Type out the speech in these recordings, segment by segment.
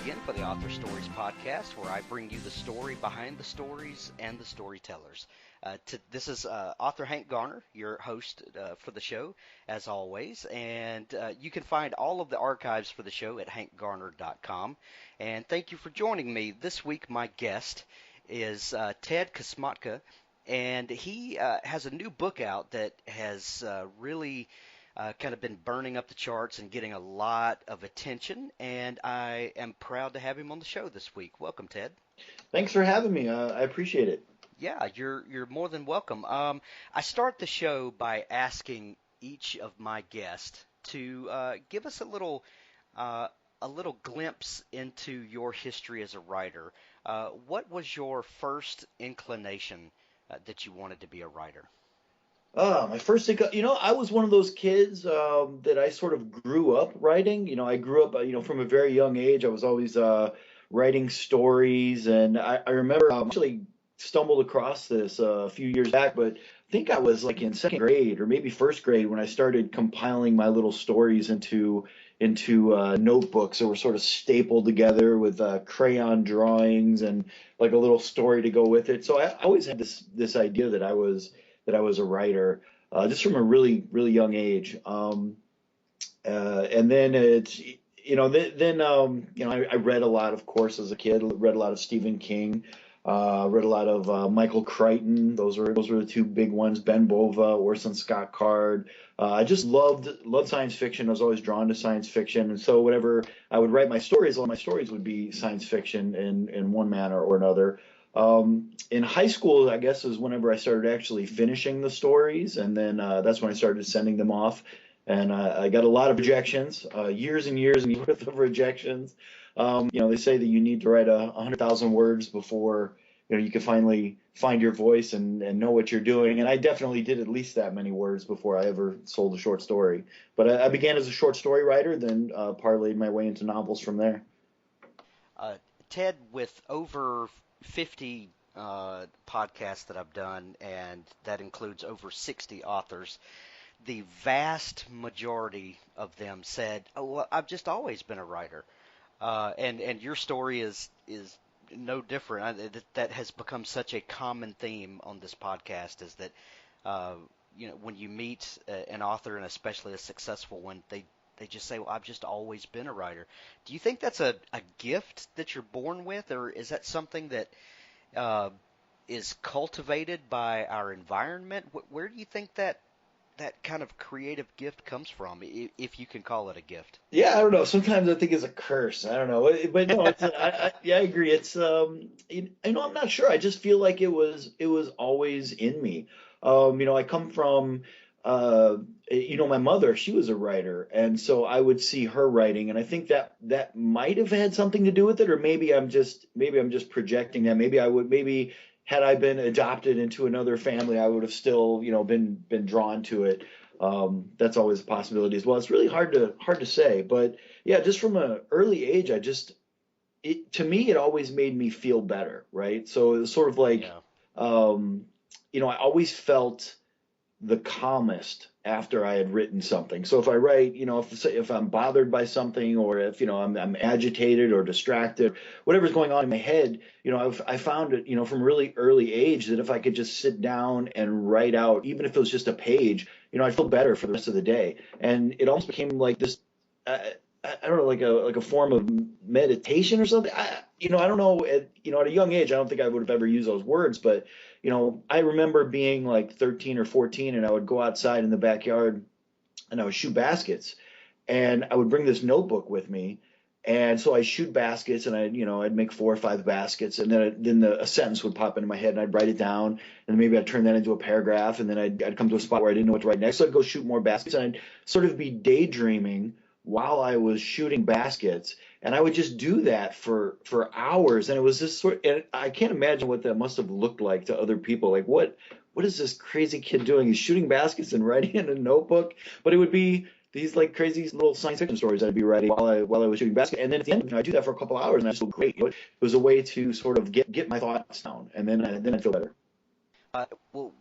again for the Author Stories podcast, where I bring you the story behind the stories and the storytellers. This is author Hank Garner, your host for the show, as always. And you can find all of the archives for the show at hankgarner.com. And thank you for joining me. This week, my guest is Ted Kosmatka, and he has a new book out that has really kind of been burning up the charts and getting a lot of attention, and I am proud to have him on the show this week. Welcome, Ted. Thanks for having me. I appreciate it. Yeah, you're more than welcome. I start the show by asking each of my guests to give us a little glimpse into your history as a writer. What was your first inclination that you wanted to be a writer? My first thing, I was one of those kids that I sort of grew up writing. I grew up, from a very young age. I was always writing stories, and I remember actually stumbled across this a few years back, but I think I was like in second grade or maybe first grade when I started compiling my little stories into notebooks that were sort of stapled together with crayon drawings and like a little story to go with it. So I always had this idea that I was a writer, just from a really, really young age. And then I read a lot, of course, as a kid. Read a lot of Stephen King. Read a lot of Michael Crichton. Those were the two big ones. Ben Bova, Orson Scott Card. I just loved science fiction. I was always drawn to science fiction, and so whenever I would write my stories, all my stories would be science fiction in one manner or another. In high school, I guess, is whenever I started actually finishing the stories, and then that's when I started sending them off. And I got a lot of rejections, years and years and years worth of rejections. They say that you need to write 100,000 words before you can finally find your voice and know what you're doing. And I definitely did at least that many words before I ever sold a short story. But I began as a short story writer, then parlayed my way into novels from there. Ted, with over 50 podcasts that I've done, and that includes over 60 authors, the vast majority of them said, "Oh, well, I've just always been a writer," and your story is no different. That has become such a common theme on this podcast, is that when you meet an author, and especially a successful one, they just say, "Well, I've just always been a writer." Do you think that's a gift that you're born with, or is that something that is cultivated by our environment? Where do you think that kind of creative gift comes from, if you can call it a gift? Yeah, I don't know. Sometimes I think it's a curse. I don't know, but no, I agree. It's I'm not sure. I just feel like it was always in me. I come from my mother. She was a writer, and so I would see her writing, and I think that might have had something to do with it, or maybe I'm just projecting that. Maybe had I been adopted into another family, I would have still, been drawn to it. That's always a possibility as well. It's really hard to say, but yeah, just from an early age, to me, it always made me feel better, right? So it was sort of like, I always felt the calmest after I had written something. So if I write, if I'm bothered by something, or if I'm agitated or distracted, whatever's going on in my head, I found it, from a really early age, that if I could just sit down and write out, even if it was just a page, I'd feel better for the rest of the day. And it almost became like this, I don't know, like a form of meditation or something. I don't know. At a young age, I don't think I would have ever used those words, but I remember being like 13 or 14, and I would go outside in the backyard and I would shoot baskets, and I would bring this notebook with me. And so I shoot baskets, and I'd make 4 or 5 baskets, and then a sentence would pop into my head, and I'd write it down, and maybe I'd turn that into a paragraph, and then I'd come to a spot where I didn't know what to write next. So I'd go shoot more baskets, and I'd sort of be daydreaming while I was shooting baskets, and I would just do that for hours. And it was this and I can't imagine what that must have looked like to other people. Like, what is this crazy kid doing? He's shooting baskets and writing in a notebook. But it would be these like crazy little science fiction stories I'd be writing while I was shooting baskets. And then at the end, I'd do that for a couple of hours, and I feel great. It was a way to sort of get my thoughts down, and then I'd feel better. Well,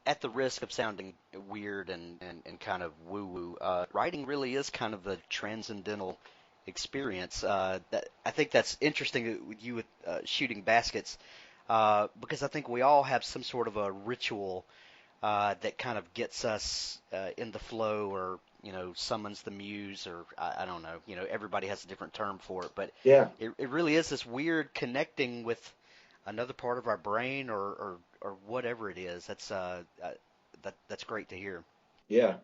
at the risk of sounding weird and kind of woo-woo, writing really is kind of a transcendental experience. I think that's interesting with you with shooting baskets, because I think we all have some sort of a ritual that kind of gets us in the flow, or summons the muse, or I don't know. Everybody has a different term for it, but Yeah. it really is this weird connecting with another part of our brain, or whatever it is. That's great to hear. Yeah.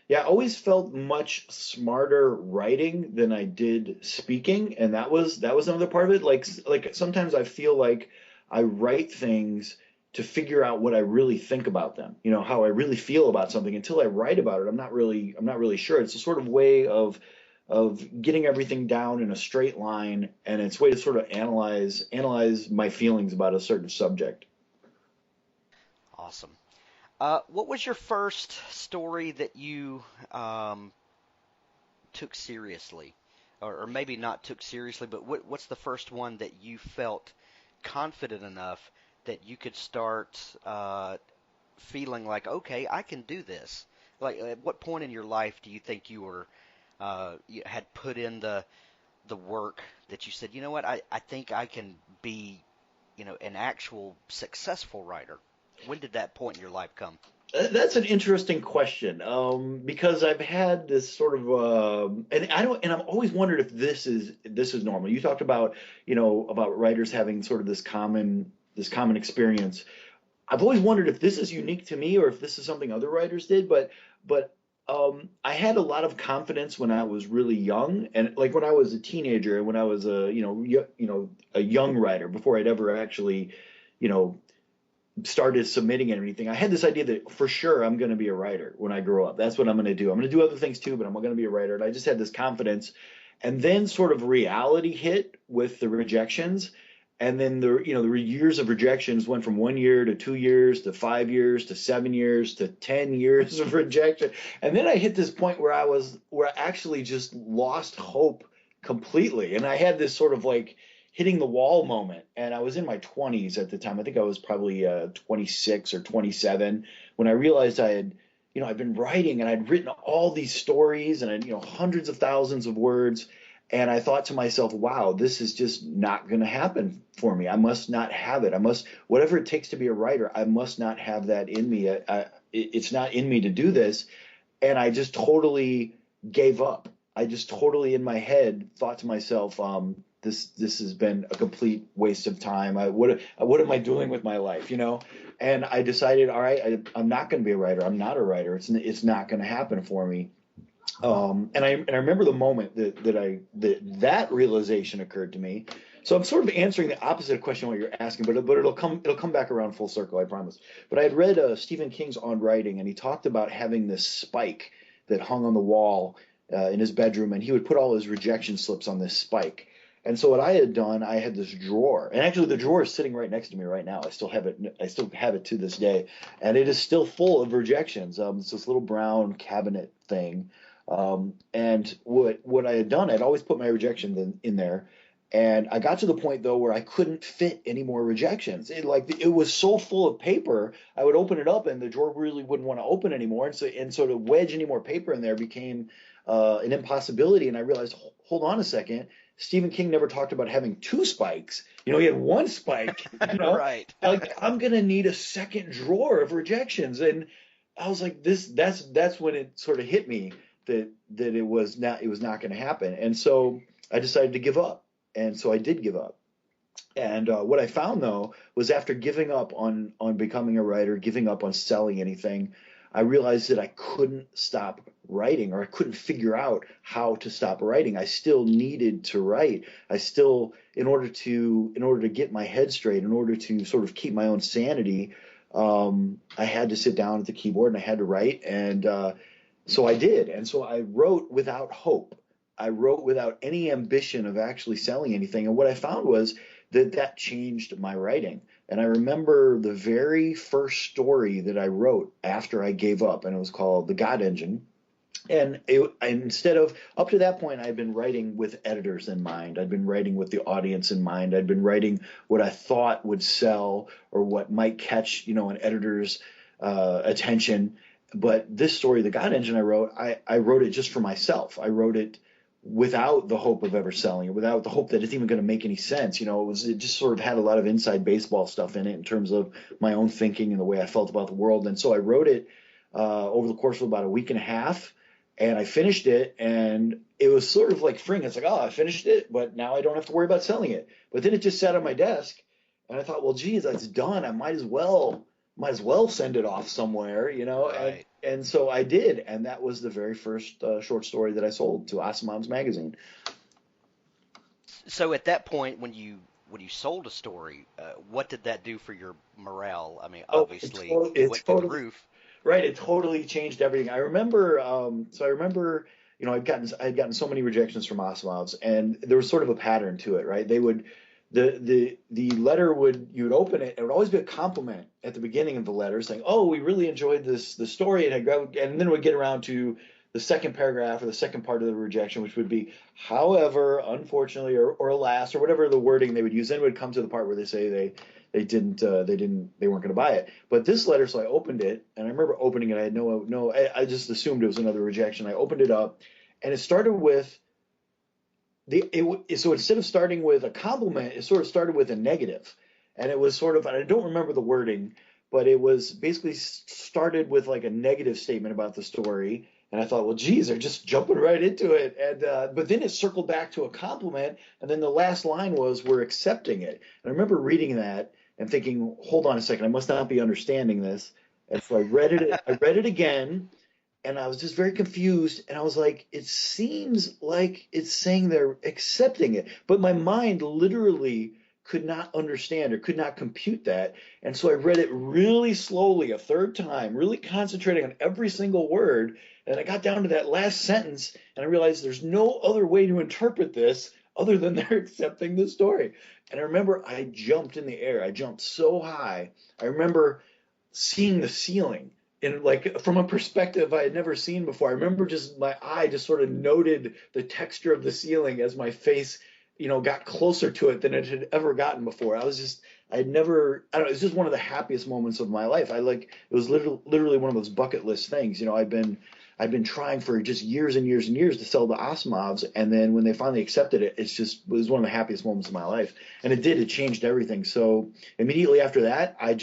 Yeah, I always felt much smarter writing than I did speaking, and that was another part of it. Like sometimes I feel like I write things to figure out what I really think about them. How I really feel about something. Until I write about it, I'm not really sure. It's a sort of way of getting everything down in a straight line, and it's a way to sort of analyze my feelings about a certain subject. Awesome. What was your first story that you um, took seriously, or maybe not took seriously, but what's the first one that you felt confident enough that you could start feeling like, okay, I can do this? Like, at what point in your life do you think you had put in the work that you said, you know what, I think I can be, an actual successful writer? When did that point in your life come? That's an interesting question, because I've had this sort of, and I don't, and I've always wondered if this is normal. You talked about, about writers having sort of this common experience. I've always wondered if this is unique to me or if this is something other writers did, but I had a lot of confidence when I was really young, and like when I was a teenager and when I was a young writer before I'd ever actually, you know, started submitting and everything. I had this idea that for sure I'm going to be a writer when I grow up. That's what I'm going to do. I'm going to do other things too, but I'm going to be a writer. And I just had this confidence. And then sort of reality hit with the rejections. And then the years of rejections went from 1 year to 2 years to 5 years to 7 years to 10 years of rejection. And then I hit this point where I actually just lost hope completely. And I had this sort of like hitting the wall moment. And I was in my 20s at the time. I think I was probably 26 or 27 when I realized I'd been writing and I'd written all these stories and hundreds of thousands of words. And I thought to myself, wow, this is just not going to happen for me. I must not have it. Whatever it takes to be a writer, I must not have that in me. It's not in me to do this. And I just totally gave up. I just totally in my head thought to myself, this has been a complete waste of time. What am I doing with my life? And I decided, all right, I'm not going to be a writer. I'm not a writer. It's not going to happen for me. And I remember the moment that realization occurred to me. So I'm sort of answering the opposite question what you're asking, but it'll come back around full circle, I promise. But I had read Stephen King's On Writing, and he talked about having this spike that hung on the wall in his bedroom, and he would put all his rejection slips on this spike. And so what I had done, I had this drawer, and actually the drawer is sitting right next to me right now. I still have it. I still have it to this day, and it is still full of rejections. It's this little brown cabinet thing. And what I had done, I'd always put my rejections in there. And I got to the point though where I couldn't fit any more rejections. It was so full of paper, I would open it up and the drawer really wouldn't want to open anymore. And so to wedge any more paper in there became an impossibility. And I realized, hold on a second, Stephen King never talked about having two spikes. He had one spike. Right. Like I'm gonna need a second drawer of rejections. And I was like, that's when it sort of hit me that it was not going to happen. And so I decided to give up. And so I did give up. And what I found though was after giving up on becoming a writer, giving up on selling anything, I realized that I couldn't stop writing, or I couldn't figure out how to stop writing. I still needed to write. I still, in order to get my head straight, in order to sort of keep my own sanity, I had to sit down at the keyboard and I had to write. And so I did. And so I wrote without hope. I wrote without any ambition of actually selling anything. And what I found was that changed my writing. And I remember the very first story that I wrote after I gave up, and it was called The God Engine. And instead of, up to that point, I'd been writing with editors in mind. I'd been writing with the audience in mind. I'd been writing what I thought would sell or what might catch, an editor's attention. But this story, The God Engine, I wrote it just for myself. I wrote it without the hope of ever selling it, without the hope that it's even going to make any sense. It just sort of had a lot of inside baseball stuff in it in terms of my own thinking and the way I felt about the world. And so I wrote it over the course of about a week and a half, and I finished it, and it was sort of like freeing. It's like, oh, I finished it, but now I don't have to worry about selling it. But then it just sat on my desk, and I thought, well, geez, that's done. I might as well send it off somewhere, and Right. and so I did, and that was the very first short story that I sold to Asimov's magazine. So at that point, when you sold a story, what did that do for your morale? I mean, Oh, obviously it it went through the totally roof. right. It totally changed everything. I remember, I'd gotten so many rejections from Asimovs, and there was sort of a pattern to it, right? The letter you would open it, it would always be a compliment at the beginning of the letter saying, "Oh, we really enjoyed the story," and then we'd get around to the second paragraph or the second part of the rejection, which would be, "However, unfortunately, or alas," or whatever the wording they would use. Then it would come to the part where they say they weren't going to buy it. But this letter, so I opened it, and I remember opening it. I had no, I just assumed it was another rejection. I opened it up, and it started with so instead of starting with a compliment, it sort of started with a negative, and it was sort of, I don't remember the wording, but it was basically started with like a negative statement about the story. And I thought, well, geez, they're just jumping right into it. And but then it circled back to a compliment, and then the last line was, "We're accepting it." And I remember reading that and thinking, hold on a second, I must not be understanding this. And so I read it. I read it again, and I was just very confused. And I was like, it seems like it's saying they're accepting it, but my mind literally could not understand or could not compute that. And so I read it really slowly a third time, really concentrating on every single word. And I got down to that last sentence, and I realized there's no other way to interpret this other than they're accepting the story. And I remember I jumped in the air. I jumped so high. I remember seeing the ceiling in like from a perspective I had never seen before. I remember just my eye just sort of noted the texture of the ceiling as my face, got closer to it than it had ever gotten before. I'd never, I don't know, it's just one of the happiest moments of my life. It was literally one of those bucket list things. I've been trying for just years and years and years to sell the Asimovs, and then when they finally accepted it, it was one of the happiest moments of my life, and it changed everything. So immediately after that, I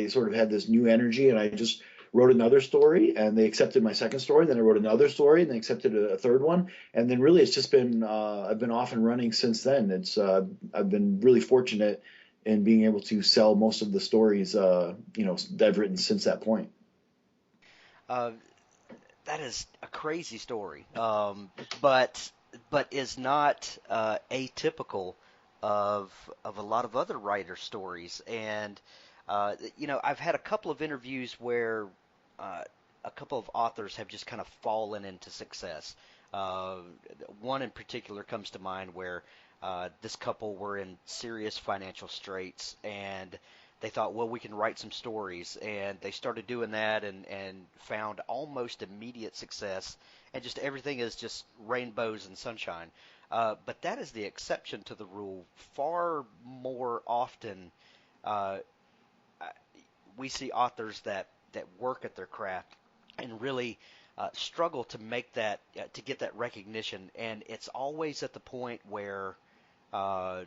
sort of had this new energy, and I just wrote another story, and they accepted my second story. Then I wrote another story, and they accepted a third one, and then really it's just been I've been off and running since then. I've been really fortunate in being able to sell most of the stories that I've written since that point. Uh, that is a crazy story, but is not atypical of a lot of other writer stories. And I've had a couple of interviews where uh, a couple of authors have just kind of fallen into success. Uh, One in particular comes to mind where this couple were in serious financial straits, and they thought, well, we can write some stories, and they started doing that, and found almost immediate success, and just everything is just rainbows and sunshine. But that is the exception to the rule. Far more often, uh, we see authors that work at their craft and really struggle to make that to get that recognition, and it's always at the point uh,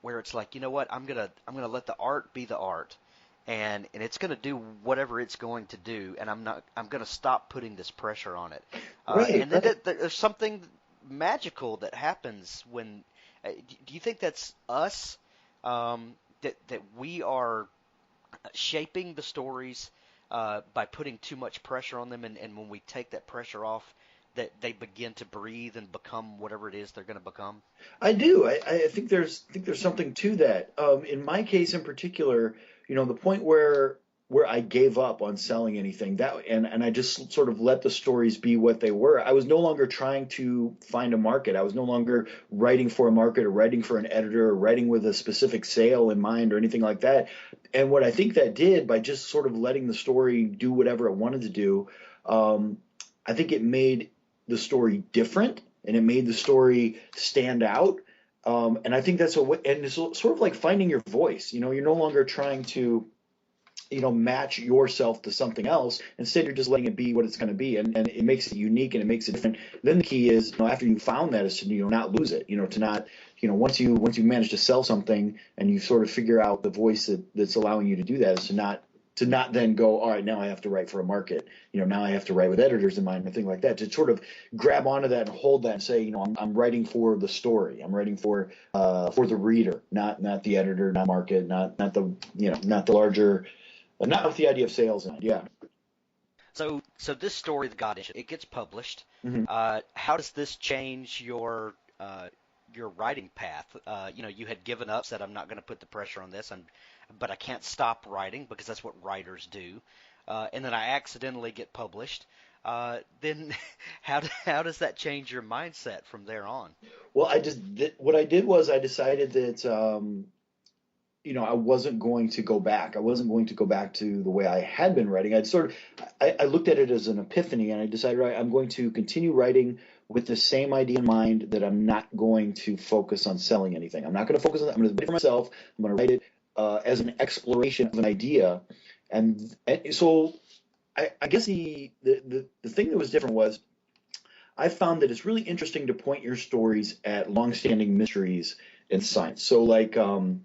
where it's like, you know what, I'm gonna let the art be the art, and it's gonna do whatever it's going to do, and I'm gonna stop putting this pressure on it, Right, and then right. there's something magical that happens when. Do you think that's us, that we are shaping the stories by putting too much pressure on them, and when we take that pressure off, that they begin to breathe and become whatever it is they're going to become? I do. I think there's something to that. In my case in particular, the point where I gave up on selling anything, and I just sort of let the stories be what they were. I was no longer trying to find a market. I was no longer writing for a market or writing for an editor or writing with a specific sale in mind or anything like that. And what I think that did, by just sort of letting the story do whatever it wanted to do, um, I think it made the story different, and it made the story stand out. And I think that's and it's sort of like finding your voice. You're no longer trying to match yourself to something else. Instead, you're just letting it be what it's going to be, and it makes it unique and it makes it different. Then the key is, after you found that, is to not lose it. To not once you manage to sell something and you sort of figure out the voice that's allowing you to do that, is to not then go, all right, now I have to write for a market. Now I have to write with editors in mind or thing like that. To sort of grab onto that and hold that and say, I'm writing for the story. I'm writing for the reader, not the editor, not market, not the not the larger, not with the idea of sales in it. Yeah. So this story, The God Engine, it gets published. Hmm. How does this change your writing path? You had given up, said I'm not going to put the pressure on this, but I can't stop writing because that's what writers do. And then I accidentally get published. Then how does that change your mindset from there on? Well, what I did was I decided that I wasn't going to go back. I wasn't going to go back to the way I had been writing. I looked at it as an epiphany, and I decided, right, I'm going to continue writing with the same idea in mind, that I'm not going to focus on selling anything. I'm not going to focus on that. I'm going to write it for myself. I'm going to write it as an exploration of an idea. And so I guess the thing that was different was I found that it's really interesting to point your stories at longstanding mysteries in science. So like, for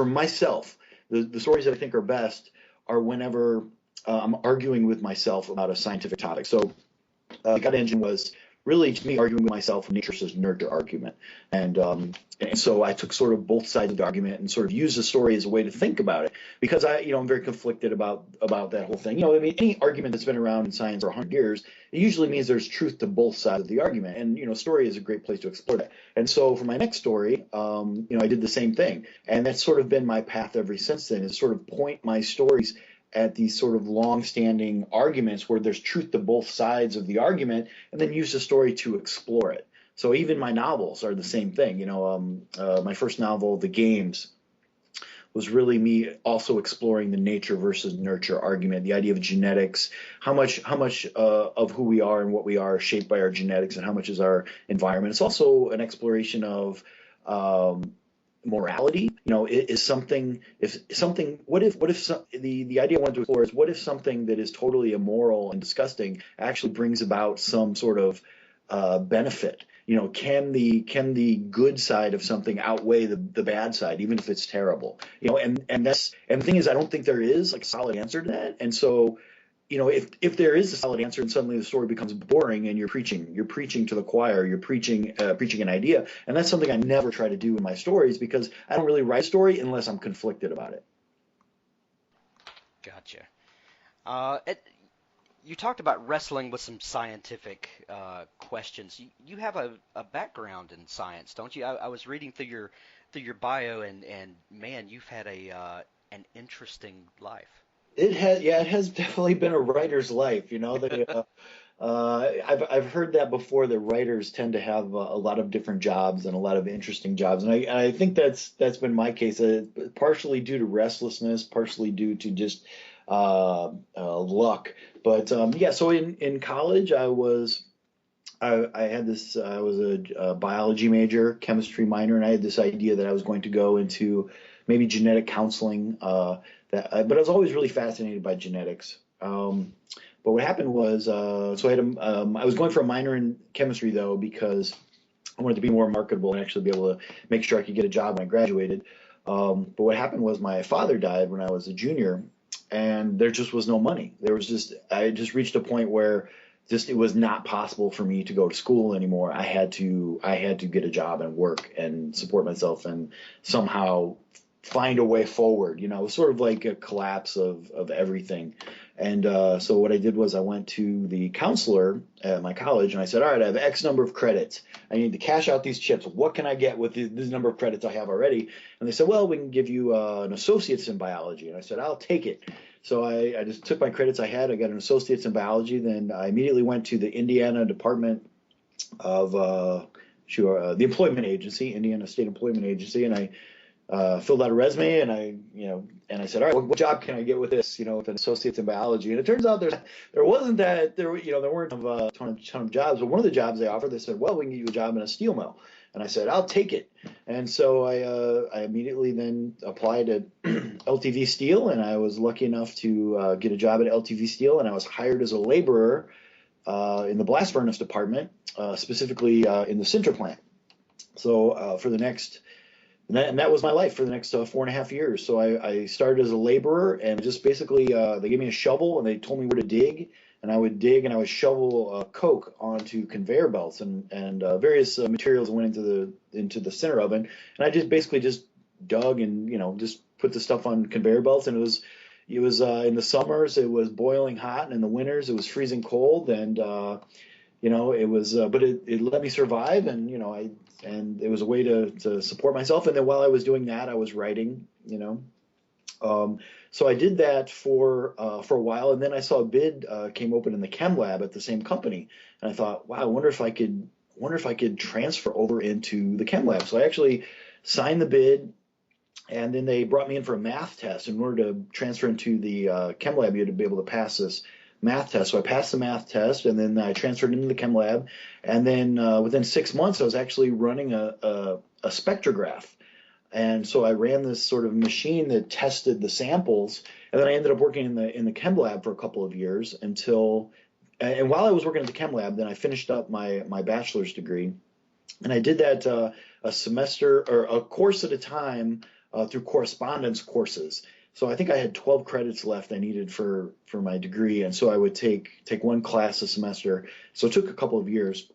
myself, the stories that I think are best are whenever I'm arguing with myself about a scientific topic. So, Gut Engine was really, to me, arguing with myself, nature versus nurture argument. And so I took sort of both sides of the argument and sort of used the story as a way to think about it, because I'm very conflicted about that whole thing. I mean, any argument that's been around in science for 100 years, it usually means there's truth to both sides of the argument. And, story is a great place to explore that. And so for my next story, I did the same thing. And that's sort of been my path ever since then, is sort of point my stories at these sort of long-standing arguments where there's truth to both sides of the argument, and then use the story to explore it. So even my novels are the same thing. My first novel, The Games, was really me also exploring the nature versus nurture argument, the idea of genetics, how much of who we are and what we are is shaped by our genetics, and how much is our environment. It's also an exploration of morality. Is something, if something, the idea I wanted to explore is, what if something that is totally immoral and disgusting actually brings about some sort of benefit? Can the good side of something outweigh the bad side, even if it's terrible? And the thing is, I don't think there is like a solid answer to that. And so, if there is a solid answer, and suddenly the story becomes boring, and you're preaching to the choir, you're preaching an idea, and that's something I never try to do in my stories, because I don't really write a story unless I'm conflicted about it. Gotcha. You talked about wrestling with some scientific questions. You have a background in science, don't you? I was reading through your bio, and man, you've had an interesting life. It has definitely been a writer's life. I've heard that before, that writers tend to have a lot of different jobs and a lot of interesting jobs, and I think that's been my case, partially due to restlessness, partially due to just luck. But yeah, so in college, I had this I was a biology major, chemistry minor, and I had this idea that I was going to go into maybe genetic counseling. But I was always really fascinated by genetics. But what happened was, so I was going for a minor in chemistry, though, because I wanted to be more marketable and actually be able to make sure I could get a job when I graduated. But what happened was, my father died when I was a junior, and there just was no money. I had just reached a point where just it was not possible for me to go to school anymore. I had to get a job and work and support myself and somehow find a way forward. It was sort of like a collapse of everything. And so what I did was, I went to the counselor at my college, and I said, all right, I have X number of credits. I need to cash out these chips. What can I get with this number of credits I have already? And they said, well, we can give you an associate's in biology. And I said, I'll take it. So I just took my credits I had. I got an associate's in biology. Then I immediately went to the Indiana Department of the Employment Agency, Indiana State Employment Agency, and I filled out a resume, and I said, all right, what job can I get with this, with an associate's in biology? And it turns out there weren't a ton of jobs, but one of the jobs they offered, they said, well, we can get you a job in a steel mill. And I said, I'll take it. And so I immediately then applied at LTV Steel, and I was lucky enough to get a job at LTV Steel, and I was hired as a laborer in the blast furnace department, specifically in the sinter plant. So for the next and that was my life for the next 4.5 years. So I started as a laborer, and just basically they gave me a shovel and they told me where to dig, and I would dig and I would shovel coke onto conveyor belts and various materials that went into the center oven, and I just basically just dug and just put the stuff on conveyor belts, and it was in the summers it was boiling hot, and in the winters it was freezing cold, and it was, but it let me survive, and it was a way to support myself. And then while I was doing that, I was writing. So I did that for a while, and then I saw a bid came open in the chem lab at the same company, and I thought, wow, I wonder if I could transfer over into the chem lab. So I actually signed the bid, and then they brought me in for a math test. In order to transfer into the chem lab, you had to be able to pass this math test. So I passed the math test, and then I transferred into the chem lab. And then within 6 months, I was actually running a spectrograph. And so I ran this sort of machine that tested the samples. And then I ended up working in the chem lab for a couple of years and while I was working at the chem lab, then I finished up my bachelor's degree. And I did that a semester or a course at a time through correspondence courses. So I think I had 12 credits left I needed for my degree, and so I would take one class a semester. So it took a couple of years,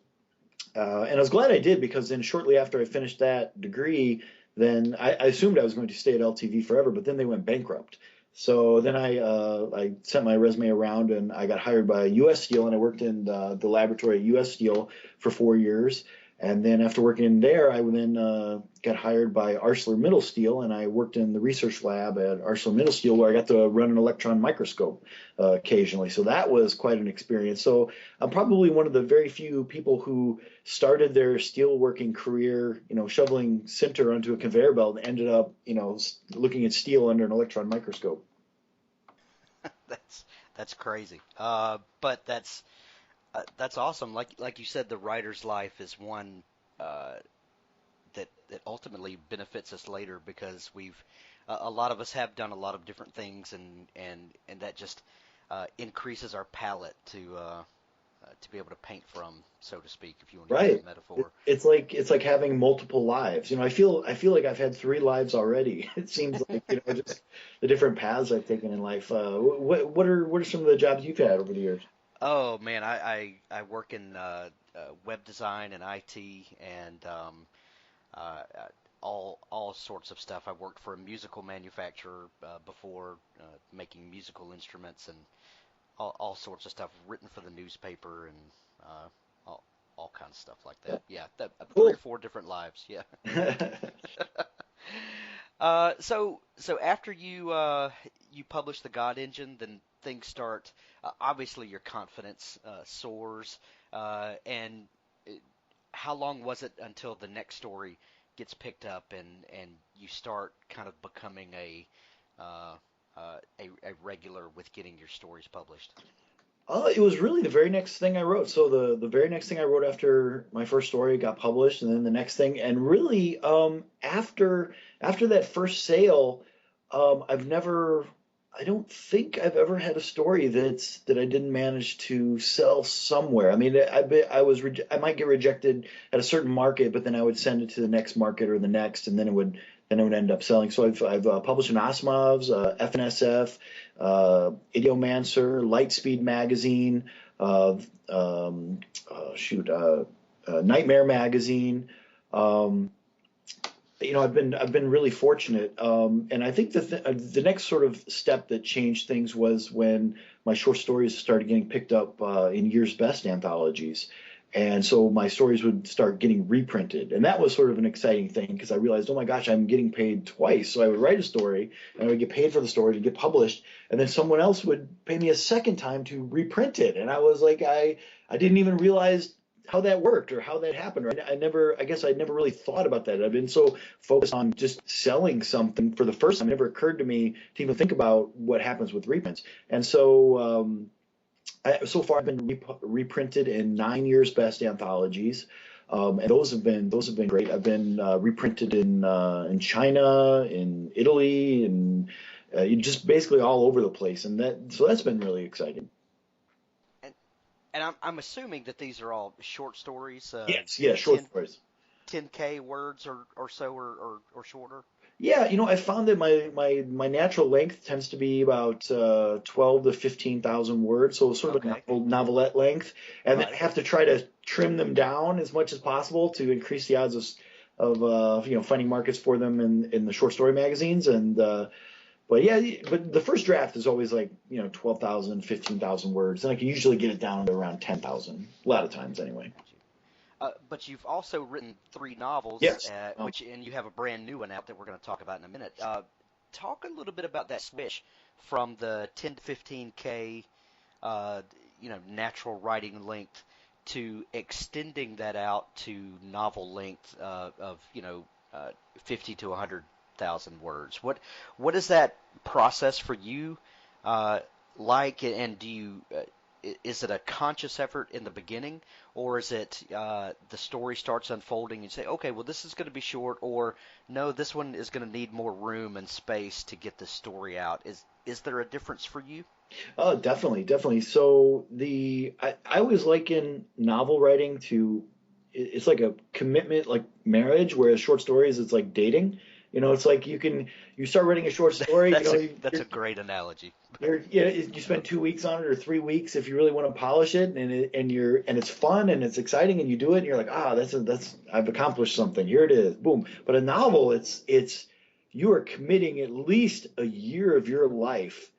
and I was glad I did, because then shortly after I finished that degree, then I assumed I was going to stay at LTV forever, but then they went bankrupt. So then I sent my resume around, and I got hired by U.S. Steel, and I worked in the laboratory at U.S. Steel for 4 years. And then after working there, I then got hired by ArcelorMittal Steel, and I worked in the research lab at ArcelorMittal Steel, where I got to run an electron microscope occasionally. So that was quite an experience. So I'm probably one of the very few people who started their steelworking career, shoveling sinter onto a conveyor belt, and ended up, looking at steel under an electron microscope. That's crazy. But that's awesome. Like you said, the writer's life is one that ultimately benefits us later, because we've a lot of us have done a lot of different things, and that just increases our palette to be able to paint from, so to speak, if you want to use Right. that metaphor. It's like having multiple lives. I feel like I've had 3 lives already. It seems like, just the different paths I've taken in life. What are some of the jobs you've had over the years? Oh man, I work in web design and IT, and uh, all sorts of stuff. I worked for a musical manufacturer before, making musical instruments and all sorts of stuff. Written for the newspaper and all kinds of stuff like that. Yeah, three or Cool. four different lives. Yeah. So after you publish the God Engine, then things start. Obviously, your confidence soars. And how long was it until the next story gets picked up and you start kind of becoming uh, a regular with getting your stories published? It was really the very next thing I wrote. So the very next thing I wrote after my first story got published, and then the next thing, and really after that first sale, I don't think I've ever had a story that I didn't manage to sell somewhere. I mean, I might get rejected at a certain market, but then I would send it to the next market or the next, and then it would end up selling. So I've published in Asimov's, FNSF, Idiomancer, Lightspeed Magazine, uh, Nightmare Magazine. Um, I've been really fortunate, and I think the next sort of step that changed things was when my short stories started getting picked up in Year's Best anthologies. And so my stories would start getting reprinted. And that was sort of an exciting thing, because I realized, oh my gosh, I'm getting paid twice. So I would write a story, and I would get paid for the story to get published. And then someone else would pay me a second time to reprint it. And I was like, I didn't even realize how that worked or how that happened. Or I guess I never really thought about that. I've been so focused on just selling something for the first time. It never occurred to me to even think about what happens with reprints. And so, so far, I've been reprinted in 9 Year's Best anthologies. And those have been great. I've been reprinted in China, in Italy, and just basically all over the place, and that's been really exciting. And I'm assuming that these are all short stories, Yes, yeah, short 10 stories. 10K words or so or shorter. Yeah, I found that my natural length tends to be about 12 to 15,000 words, so sort of a Okay. novelette length, and then I Right. have to try to trim them down as much as possible to increase the odds of finding markets for them in the short story magazines. And but yeah, but the first draft is always like 12,000, 15,000 words, and I can usually get it down to around 10,000 a lot of times anyway. Got you. But you've also written three novels, Yes. and you have a brand new one out that we're going to talk about in a minute. Talk a little bit about that switch from the 10 to 15K, natural writing length to extending that out to novel length of 50 to 100,000 words. What is that process for you uh, like, and do you is it a conscious effort in the beginning, or is it the story starts unfolding and you say, okay, well, this is going to be short, or no, this one is going to need more room and space to get the story out? Is there a difference for you? Oh, definitely, definitely. So I always liken novel writing to it's like a commitment, like marriage, whereas short stories it's like dating. It's like you start writing a short story, That's a great analogy. you spend 2 weeks on it or 3 weeks if you really want to polish it, and it's fun and it's exciting, and you do it, and you're like, that's I've accomplished something. Here it is, boom. But a novel, it's you are committing at least a year of your life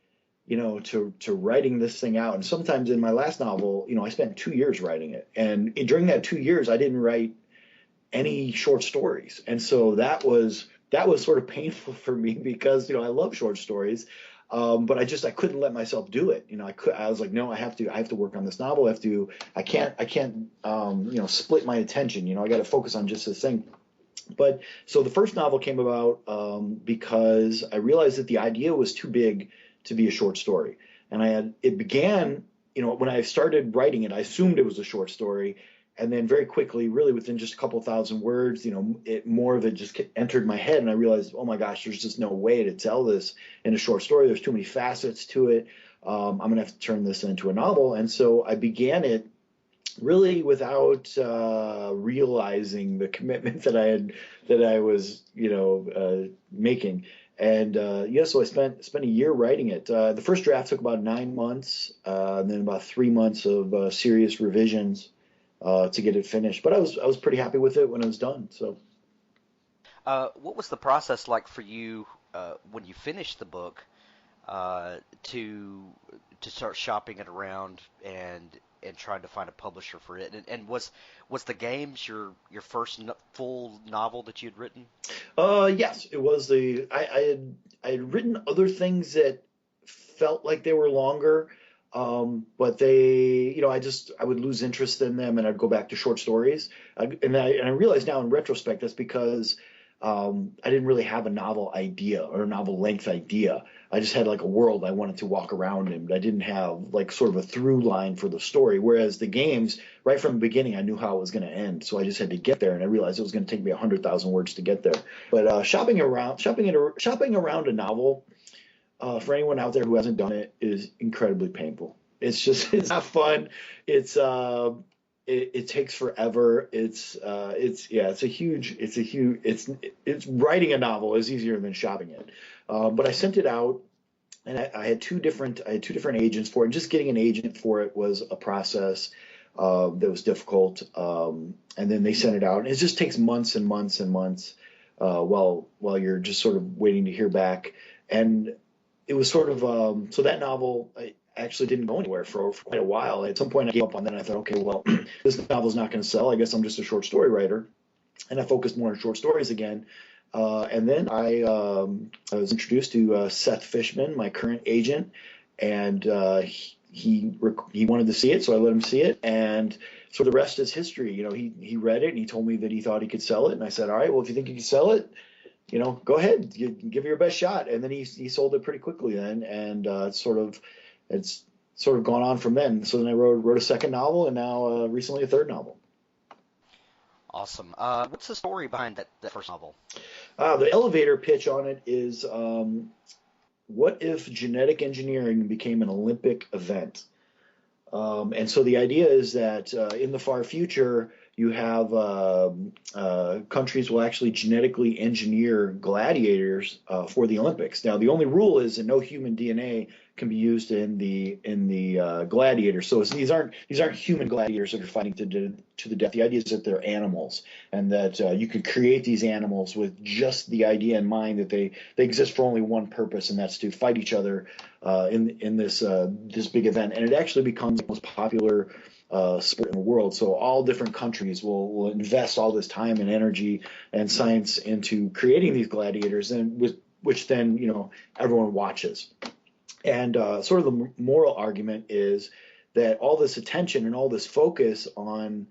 to writing this thing out. And sometimes in my last novel, I spent 2 years writing it. And during that 2 years, I didn't write any short stories. And so that was sort of painful for me because, I love short stories. But I couldn't let myself do it. I was like, no, I have to work on this novel. I can't split my attention. I got to focus on just this thing. But so the first novel came about because I realized that the idea was too big to be a short story, and it began. When I started writing it, I assumed it was a short story, and then very quickly, really within just a couple thousand words, more of it just entered my head, and I realized, oh my gosh, there's just no way to tell this in a short story. There's too many facets to it. I'm gonna have to turn this into a novel, and so I began it really without realizing the commitment that I was making. And yeah, so I spent a year writing it. The first draft took about 9 months, and then about 3 months of serious revisions to get it finished. But I was pretty happy with it when it was done. So What was the process like for you when you finished the book to start shopping it around and trying to find a publisher for it? And was the games your first full novel that you'd written? yes, it was I had written other things that felt like they were longer, but I would lose interest in them and I'd go back to short stories. And I realize now in retrospect that's because I didn't really have a novel idea or a novel length idea. I just had like a world I wanted to walk around in, but I didn't have like sort of a through line for the story. Whereas the games, right from the beginning, I knew how it was going to end, so I just had to get there, and I realized it was going to take me 100,000 words to get there. But shopping around a novel for anyone out there who hasn't done it is incredibly painful. It's just it's not fun. It takes forever. It's writing a novel is easier than shopping it. But I sent it out, and I had two different agents for it. And just getting an agent for it was a process that was difficult. And then they sent it out, and it just takes months and months and months while you're just sort of waiting to hear back. And it was sort of so that novel I actually didn't go anywhere for quite a while. At some point, I gave up on that. And I thought, okay, well, this novel's not going to sell. I guess I'm just a short story writer, and I focused more on short stories again. And then I was introduced to Seth Fishman, my current agent, and he wanted to see it, so I let him see it, and so the rest is history. He read it and he told me that he thought he could sell it, and I said, all right, well, if you think you can sell it, go ahead, give it your best shot. And then he sold it pretty quickly then, and it's sort of gone on from then. So then I wrote a second novel, and now recently a third novel. Awesome. What's the story behind that first novel? The elevator pitch on it is what if genetic engineering became an Olympic event? And so the idea is that in the far future, you have countries will actually genetically engineer gladiators for the Olympics. Now, the only rule is that no human DNA can be used in the gladiators. So these aren't human gladiators that are fighting to the death. The idea is that they're animals, and that you could create these animals with just the idea in mind that they exist for only one purpose, and that's to fight each other in this big event. And it actually becomes the most popular sport in the world. So all different countries will invest all this time and energy and science into creating these gladiators, and which then everyone watches. And sort of the moral argument is that all this attention and all this focus on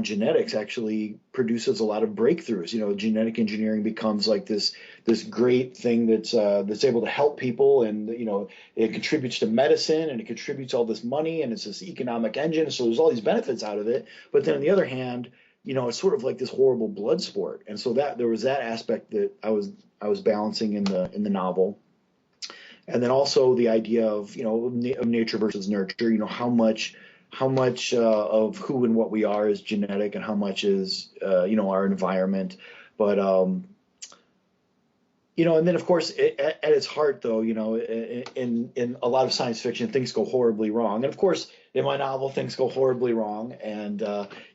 genetics actually produces a lot of breakthroughs. Genetic engineering becomes like this great thing that's able to help people, and it contributes to medicine, and it contributes all this money, and it's this economic engine. So there's all these benefits out of it. But then on the other hand, it's sort of like this horrible blood sport. And so that there was that aspect that I was balancing in the novel. And then also the idea of of nature versus nurture. How much of who and what we are is genetic, and how much is our environment. But and then of course at its heart, though, in a lot of science fiction, things go horribly wrong. And of course in my novel things go horribly wrong, and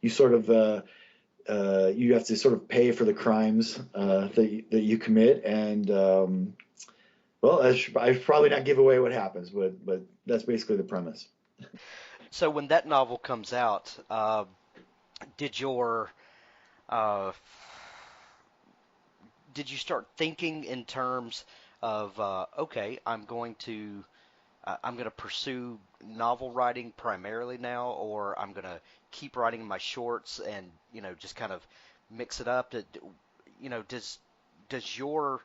you sort of you have to sort of pay for the crimes that you commit. And well, I should probably not give away what happens, but that's basically the premise. So when that novel comes out, did your uh, did you start thinking in terms of okay, I'm going to pursue novel writing primarily now, or I'm going to keep writing my shorts and just kind of mix it up? Does your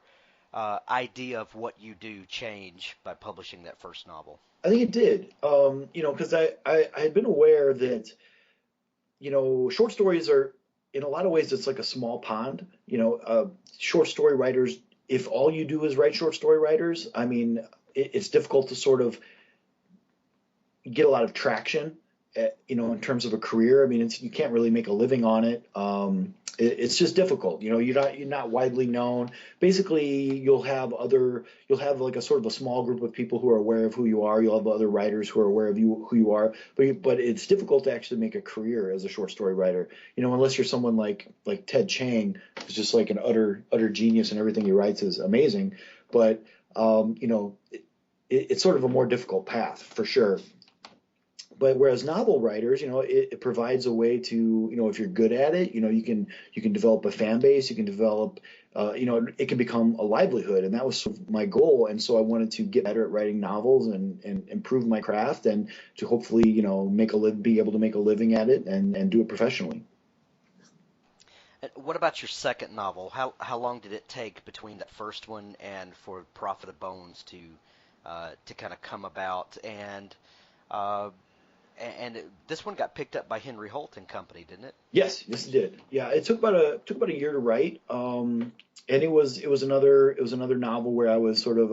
idea of what you do change by publishing that first novel? I think it did, because I had been aware that short stories are, in a lot of ways, it's like a small pond. Short story writers, if all you do is write short story writers, I mean, it's difficult to sort of get a lot of traction, in terms of a career. I mean, you can't really make a living on it. It's just difficult. You're not widely known. Basically, you'll have like a sort of a small group of people who are aware of who you are. You'll have other writers who are aware of who you are. But it's difficult to actually make a career as a short story writer. Unless you're someone like Ted Chiang, who's just like an utter genius, and everything he writes is amazing. But it's sort of a more difficult path for sure. But whereas novel writers, it provides a way to, if you're good at it, you can develop a fan base, you can develop, it can become a livelihood, and that was sort of my goal. And so I wanted to get better at writing novels and improve my craft, and to hopefully, be able to make a living at it, and do it professionally. And what about your second novel? How long did it take between that first one and for Prophet of Bones to kind of come about? Uh, this one got picked up by Henry Holt and Company, didn't it? Yes, it did. Yeah, it took about a year to write. And it was another novel where I was sort of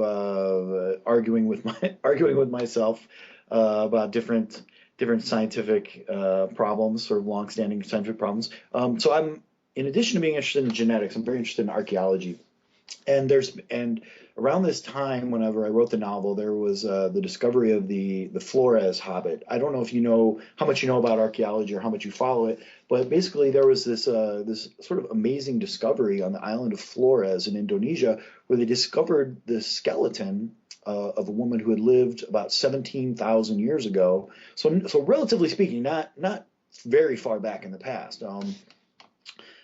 arguing with arguing with myself about different scientific problems, sort of long-standing scientific problems. So in addition to being interested in genetics, I'm very interested in archaeology. And around this time, whenever I wrote the novel, there was the discovery of the Flores Hobbit. I don't know if you know how much you know about archaeology or how much you follow it, but basically there was this sort of amazing discovery on the island of Flores in Indonesia, where they discovered the skeleton of a woman who had lived about 17,000 years ago. So relatively speaking, not very far back in the past.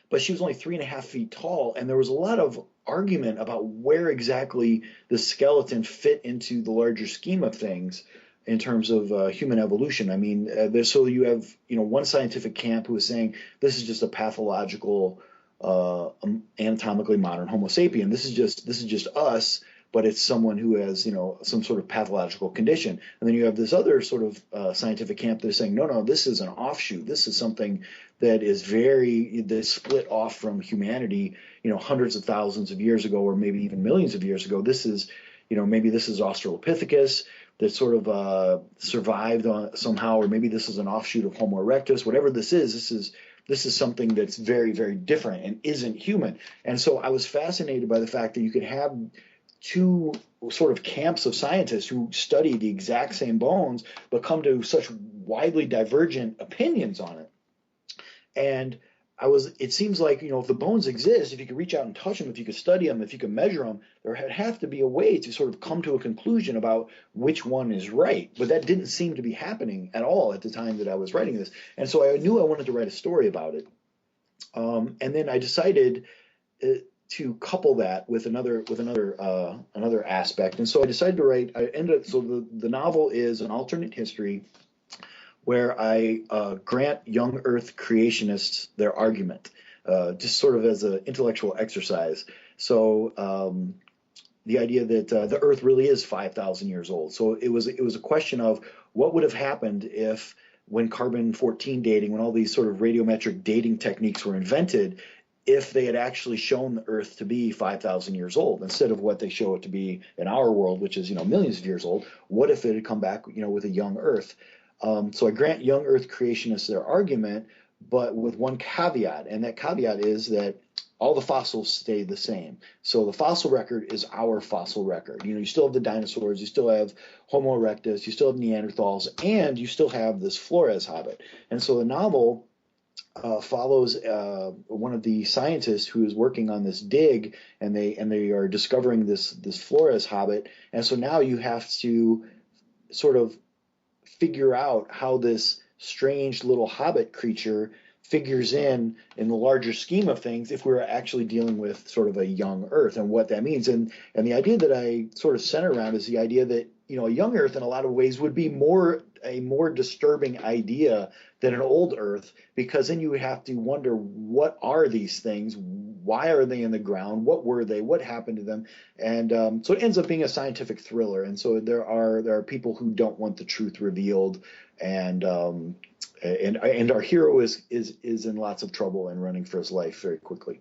But she was only 3.5 feet tall, and there was a lot of argument about where exactly the skeleton fit into the larger scheme of things in terms of human evolution. I mean, so you have one scientific camp who is saying this is just a pathological, anatomically modern Homo sapien. This is just us, but it's someone who has, some sort of pathological condition. And then you have this other sort of scientific camp that's saying, no, no, this is an offshoot. This is something that's split off from humanity, hundreds of thousands of years ago, or maybe even millions of years ago. This is, maybe this is Australopithecus that sort of survived somehow, or maybe this is an offshoot of Homo erectus. Whatever this is something that's very, very different and isn't human. And so I was fascinated by the fact that you could have two sort of camps of scientists who study the exact same bones, but come to such widely divergent opinions on it. And it seems like, if the bones exist, if you could reach out and touch them, if you could study them, if you could measure them, there would have to be a way to sort of come to a conclusion about which one is right. But that didn't seem to be happening at all at the time that I was writing this. And so I knew I wanted to write a story about it. And then I decided to couple that with another aspect. And so I decided to write. So the novel is an alternate history where I grant young Earth creationists their argument, just sort of as an intellectual exercise. So the idea that the Earth really is 5,000 years old. So it was a question of what would have happened if, when carbon-14 dating, when all these sort of radiometric dating techniques were invented, if they had actually shown the Earth to be 5,000 years old instead of what they show it to be in our world, which is millions of years old. What if it had come back with a young Earth? So I grant young Earth creationists their argument, but with one caveat, and that caveat is that all the fossils stay the same. So the fossil record is our fossil record. You still have the dinosaurs, you still have Homo erectus, you still have Neanderthals, and you still have this Flores hobbit. And so the novel follows one of the scientists who is working on this dig, and they are discovering this Flores hobbit. And so now you have to sort of figure out how this strange little hobbit creature figures in the larger scheme of things if we're actually dealing with sort of a young Earth and what that means. And the idea that I sort of center around is the idea that, a young Earth in a lot of ways would be a more disturbing idea than an old Earth, because then you would have to wonder, what are these things? Why are they in the ground? What were they? What happened to them? And so it ends up being a scientific thriller. And so there are people who don't want the truth revealed, and our hero is in lots of trouble and running for his life very quickly.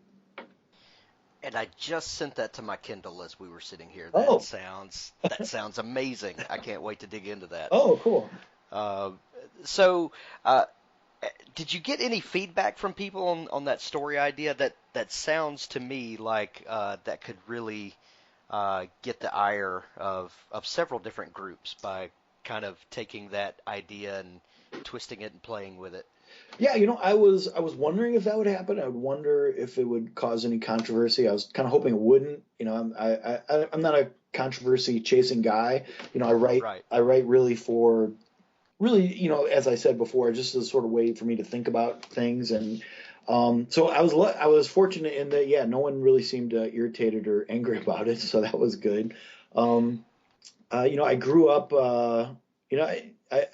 And I just sent that to my Kindle as we were sitting here. Oh. That sounds amazing. I can't wait to dig into that. Oh, cool. So, did you get any feedback from people on that story idea? That sounds to me like that could really get the ire of several different groups by kind of taking that idea and twisting it and playing with it. Yeah, I was wondering if that would happen. I would wonder if it would cause any controversy. I was kind of hoping it wouldn't. I'm not a controversy chasing guy. I write Right. I write really, as I said before, just as a sort of way for me to think about things. And so I was fortunate in that, yeah, no one really seemed irritated or angry about it, so that was good. I grew up.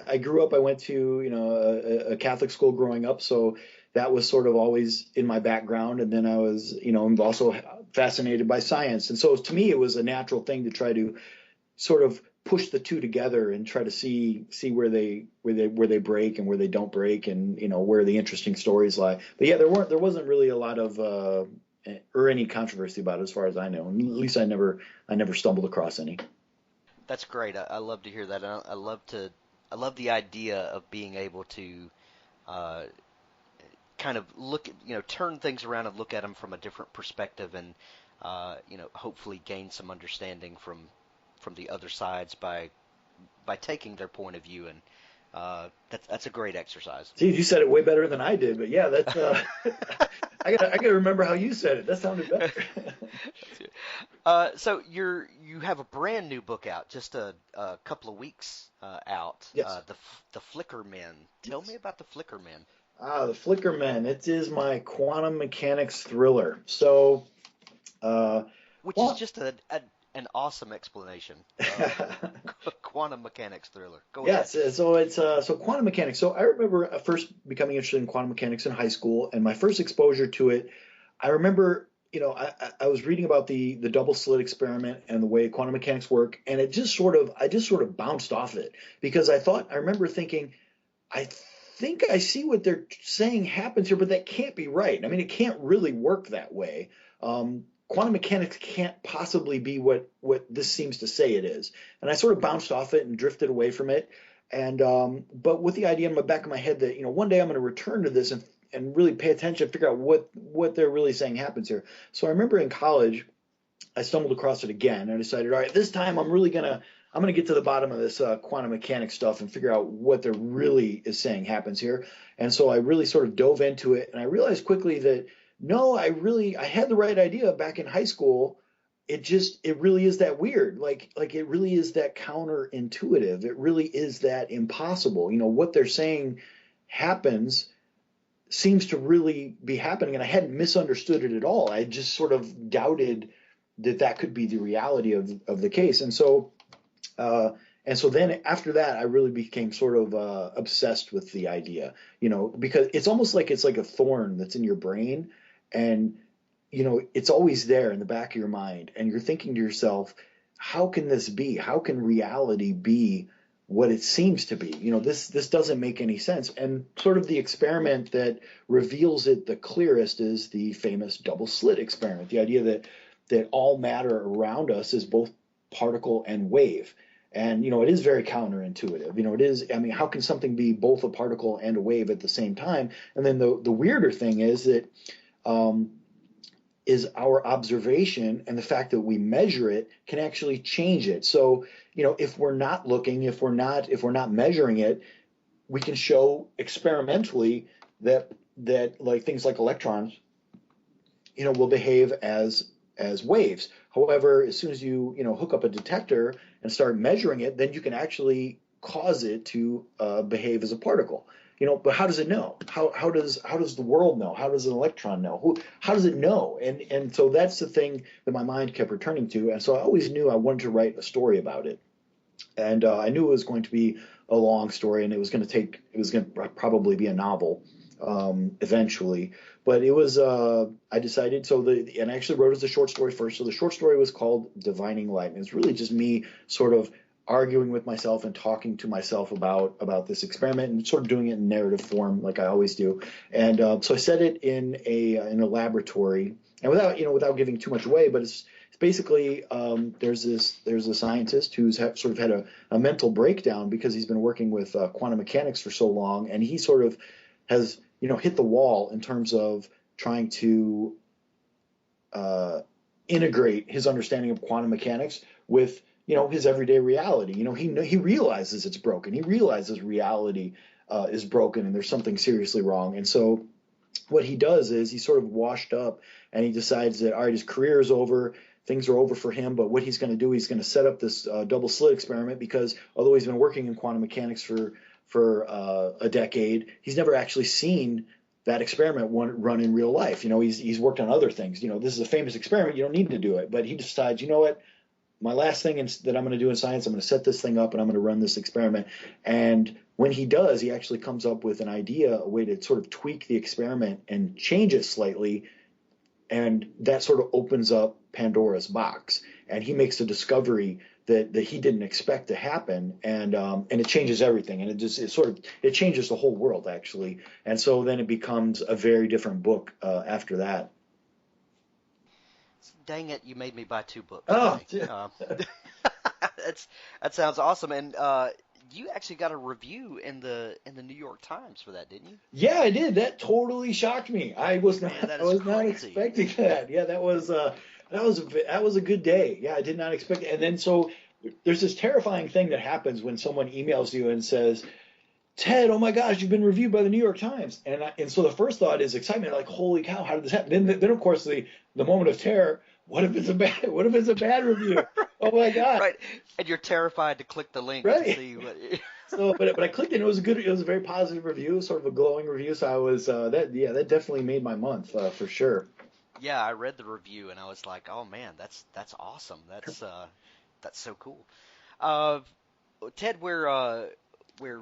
I grew up. I went to a Catholic school growing up, so that was sort of always in my background. And then I was I'm also fascinated by science, and so to me it was a natural thing to try to sort of push the two together and try to see where they break and where they don't break, and where the interesting stories lie. But yeah, there wasn't really a lot of or any controversy about it as far as I know. And at least I never stumbled across any. That's great. I love to hear that. I love the idea of being able to kind of look at, turn things around and look at them from a different perspective, and hopefully gain some understanding from the other sides by taking their point of view. And that's a great exercise. See, you said it way better than I did, but yeah, that's I gotta remember how you said it. That sounded better. So you have a brand new book out, just a couple of weeks out. Yes. The Flicker Men. Tell me about the Flicker Men. The Flicker Men. It is my quantum mechanics thriller. So, which is just an awesome explanation. Quantum mechanics thriller. Go ahead. Yes. So it's quantum mechanics. So I remember first becoming interested in quantum mechanics in high school, and my first exposure to it, I remember I was reading about the double slit experiment and the way quantum mechanics work, and I just sort of bounced off it because I remember thinking, I think I see what they're saying happens here, but that can't be right. I mean, it can't really work that way. Quantum mechanics can't possibly be what this seems to say it is. And I sort of bounced off it and drifted away from it. And but with the idea in the back of my head that one day I'm going to return to this and really pay attention, figure out what they're really saying happens here. So I remember in college I stumbled across it again and I decided, all right, this time I'm gonna get to the bottom of this quantum mechanics stuff and figure out what there really is saying happens here. And so I really sort of dove into it, and I realized quickly that no, I had the right idea back in high school. It really is that weird. Like it really is that counterintuitive. It really is that impossible. What they're saying happens seems to really be happening, and I hadn't misunderstood it at all. I just sort of doubted that could be the reality of the case. Uh, and so then after that, I really became sort of obsessed with the idea, because it's almost like it's like a thorn that's in your brain, and it's always there in the back of your mind, and you're thinking to yourself, how can this be? How can reality be what it seems to be? This doesn't make any sense. And sort of the experiment that reveals it the clearest is the famous double slit experiment. The idea that all matter around us is both particle and wave. And it is very counterintuitive. It is. I mean, how can something be both a particle and a wave at the same time? And then the weirder thing is that um, is our observation and the fact that we measure it can actually change it. So, if we're not looking, if we're not measuring it, we can show experimentally that like things like electrons, will behave as waves. However, as soon as you hook up a detector and start measuring it, then you can actually cause it to behave as a particle. But how does it know? How does the world know? How does an electron know? How does it know? And so that's the thing that my mind kept returning to. And so I always knew I wanted to write a story about it. And I knew it was going to be a long story, and it was going to probably be a novel eventually. But it was, I decided, and I actually wrote it as a short story first. So the short story was called Divining Light. And it's really just me sort of arguing with myself and talking to myself about this experiment and sort of doing it in narrative form like I always do. And so I set it in a laboratory, and without giving too much away, but it's basically there's a scientist who's sort of had a mental breakdown because he's been working with quantum mechanics for so long, and he sort of has hit the wall in terms of trying to integrate his understanding of quantum mechanics with his everyday reality. He realizes it's broken. He realizes reality is broken and there's something seriously wrong. And so what he does is he's sort of washed up, and he decides that all right, his career is over. Things are over for him, but what he's going to do, he's going to set up this double slit experiment because although he's been working in quantum mechanics for a decade, he's never actually seen that experiment run in real life. He's worked on other things. This is a famous experiment. You don't need to do it, but he decides, what, my last thing that I'm going to do in science, I'm going to set this thing up and I'm going to run this experiment. And when he does, he actually comes up with an idea, a way to sort of tweak the experiment and change it slightly. And that sort of opens up Pandora's box. And he makes a discovery that he didn't expect to happen, and it changes everything, and it changes the whole world actually, and so then it becomes a very different book after that. Dang it, you made me buy two books Oh, today. That's that sounds awesome, and you actually got a review in the New York Times for that, didn't you? yeah, I did. That totally shocked me. I was not Man, that I is was not crazy. expecting that. Yeah, that was a good day. Yeah, I did not expect it. And then so there's this terrifying thing that happens when someone emails you and says, Ted, oh my gosh, you've been reviewed by the New York Times. And so the first thought is excitement, like, holy cow, how did this happen? Then of course the moment of terror, what if it's a bad review? Oh my God. Right, and you're terrified to click the link to Right. see what. So but I clicked it, and it was a very positive review, sort of a glowing review. So I was that definitely made my month for sure. Yeah, I read the review and I was like, oh man, that's awesome. That's so cool. Uh, Ted, we're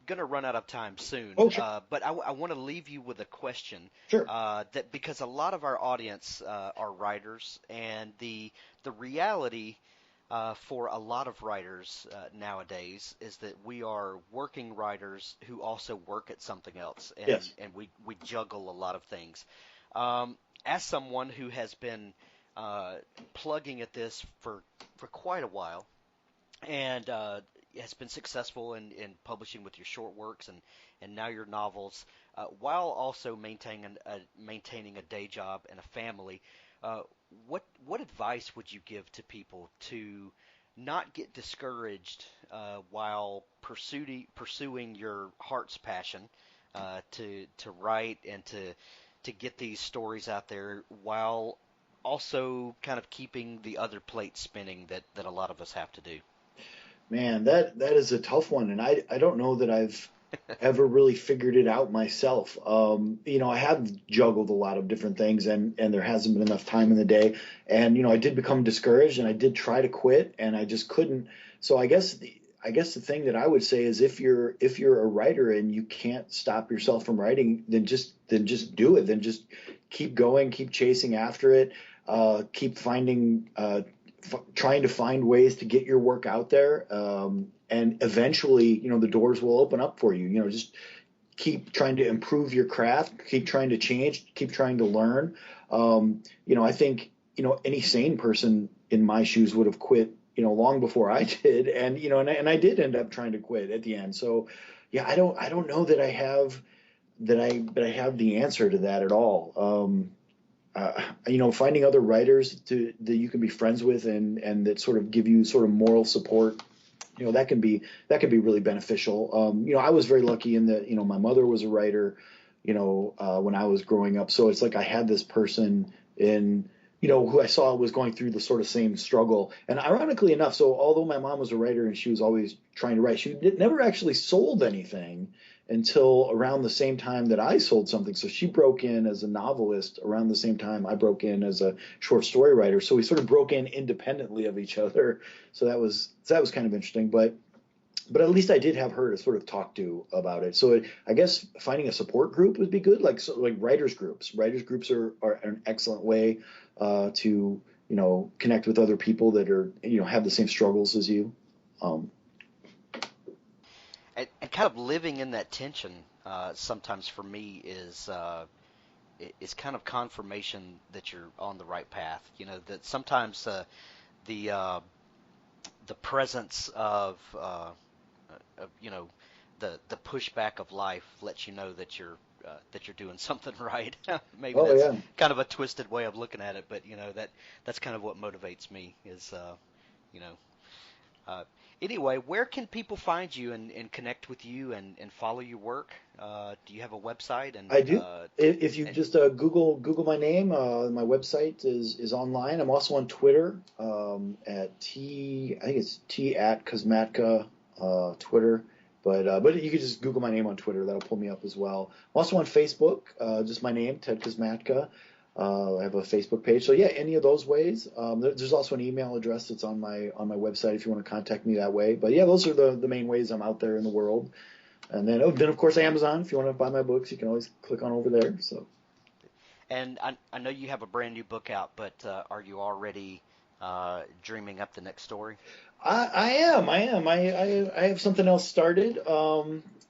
going to run out of time soon, Oh, sure, but I want to leave you with a question sure. that because a lot of our audience are writers, and the reality for a lot of writers nowadays is that we are working writers who also work at something else, Yes. and we juggle a lot of things. As someone who has been plugging at this for quite a while, and has been successful in publishing with your short works and now your novels, while also maintaining a day job and a family. Uh, what advice would you give to people to not get discouraged while pursuing your heart's passion to write and to get these stories out there while also kind of keeping the other plate spinning that a lot of us have to do? Man, that is a tough one, and I don't know that I've ever really figured it out myself. I have juggled a lot of different things, and there hasn't been enough time in the day. And I did become discouraged, and I did try to quit, and I just couldn't. So I guess the thing that I would say is if you're a writer and you can't stop yourself from writing, then just do it. Then just keep going, keep chasing after it, keep finding trying to find ways to get your work out there, and eventually, the doors will open up for you. Just keep trying to improve your craft, keep trying to change, keep trying to learn. I think any sane person in my shoes would have quit, long before I did, and I did end up trying to quit at the end. So, yeah, I don't know that I have the answer to that at all. Finding other writers that you can be friends with and that sort of give you sort of moral support, that can be really beneficial. I was very lucky in that, my mother was a writer, when I was growing up. So it's like I had this person who I saw was going through the sort of same struggle. And ironically enough, so although my mom was a writer and she was always trying to write, she never actually sold anything until around the same time that I sold something. So she broke in as a novelist around the same time I broke in as a short story writer. So we sort of broke in independently of each other. So that was kind of interesting. But at least I did have her to sort of talk to about it. So I guess finding a support group would be good, like writers groups. Writers groups are an excellent way to connect with other people that are have the same struggles as you. Um, And kind of living in that tension sometimes for me is kind of confirmation that you're on the right path. That sometimes the the presence of the pushback of life lets you know that you're doing something right. Maybe oh that's yeah. kind of a twisted way of looking at it, but that's kind of what motivates me is you know uh, anyway, where can people find you and connect with you and follow your work? Do you have a website I do. If you and just Google my name, my website is online. I'm also on Twitter, at I think it's T at Kosmatka, Twitter. But you could just Google my name on Twitter. That'll pull me up as well. I'm also on Facebook, just my name, Ted Kosmatka. I have a Facebook page. So yeah, any of those ways. There's also an email address that's on my website if you want to contact me that way. But yeah, those are the main ways I'm out there in the world. And then of course Amazon. If you want to buy my books, you can always click on over there. So and I know you have a brand new book out, but are you already dreaming up the next story? I am. I have something else started.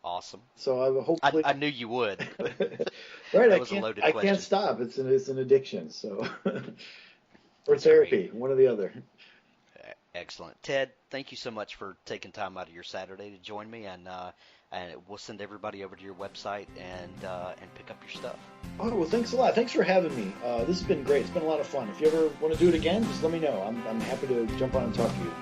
Awesome. So I will hopefully. I knew you would, but Right. that I was a can't. loaded I can't question. stop. It's an addiction. So or That's great. therapy, one or the other. Excellent. Ted, thank you so much for taking time out of your Saturday to join me, and we'll send everybody over to your website and pick up your stuff. Oh well, thanks a lot. Thanks for having me. This has been great. It's been a lot of fun. If you ever want to do it again, just let me know. I'm happy to jump on and talk to you.